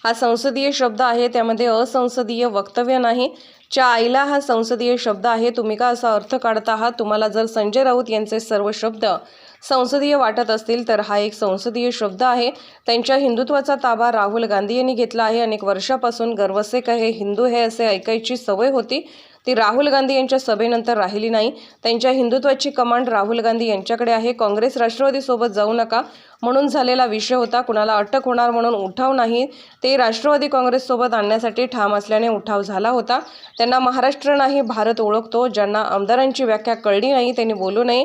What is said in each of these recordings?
हा संसदीय शब्द आहे, त्यामध्ये असंसदीय वक्तव्य नाही. च्या आईला हा संसदीय शब्द आहे. तुम्ही का असा अर्थ काढत आहात? तुम्हाला जर संजय राऊत यांचे सर्व शब्द संसदीय वाटत असतील तर हा एक संसदीय शब्द आहे. त्यांच्या हिंदुत्वाचा ताबा राहुल गांधी यांनी घेतला आहे. अनेक वर्षापासून गर्वसे कहे हिंदू हे असे ऐकायची सवय होती, ती राहुल गांधी यांच्या सभेनंतर राहिली नाही. त्यांच्या हिंदुत्वाची कमांड राहुल गांधी यांच्याकडे आहे. काँग्रेस राष्ट्रवादी सोबत जाऊ नका म्हणून झालेला विषय होता. कुणाला अटक होणार म्हणून उठाव नाही, ते राष्ट्रवादी काँग्रेस सोबत आणण्यासाठी ठाम असल्याने उठाव झाला होता. त्यांना महाराष्ट्र नाही भारत ओळखतो. ज्यांना आमदारांची व्याख्या कळली नाही त्यांनी बोलू नये.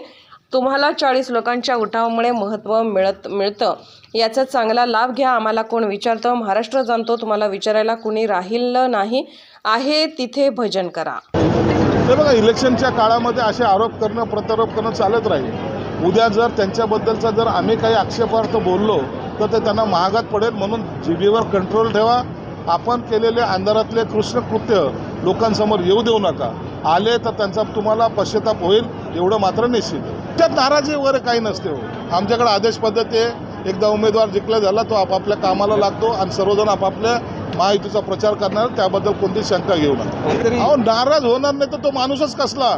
तुम्हाला 40 लोकांच्या उठावामुळे महत्त्व मिळतं, याचा चांगला लाभ घ्या. आम्हाला कोण विचारतं? महाराष्ट्र जाणतो. तुम्हाला विचारायला कुणी राहिलं नाही आहे. तिथे भजन करा. ते बघा, इलेक्शनच्या काळामध्ये असे आरोप करणं प्रत्यारोप करणं चालत राहील. उद्या जर त्यांच्याबद्दलचा जर आम्ही काही आक्षेपार्थ बोललो तर ते त्यांना महागात पडेल. म्हणून जिभेवर कंट्रोल ठेवा. आपण केलेले अंधारातले कृष्णकृत्य लोकांसमोर येऊ देऊ नका. आले तर त्यांचा तुम्हाला पश्चाताप होईल, एवढं मात्र निश्चित. त्यात नाराजी वगैरे काही नसते. हो, आमच्याकडे आदेश पद्धती आहे. एकदा उमेदवार जिंकला झाला तो आपापल्या कामाला लागतो आणि सर्वजण आपापल्या महायुतीचा प्रचार करणार, त्याबद्दल कोणती शंका घेऊ नका. अहो, नाराज होणार नाही तर तो माणूसच कसला?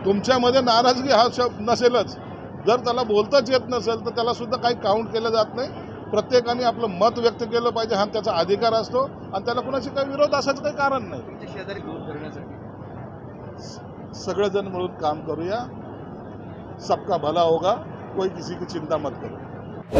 तुमच्यामध्ये नाराजगी हा शब्द नसेलच. जर त्याला बोलताच येत नसेल तर त्याला सुद्धा काही काउंट केलं जात नाही. प्रत्येकाने आपलं मत व्यक्त केलं पाहिजे, हा त्याचा अधिकार असतो आणि त्याला कुणाशी काही विरोध असायचं काही कारण नाही. सगळेजण मिळून काम करूया. सबका भला होगा, कोई किसी की चिंता मत करो.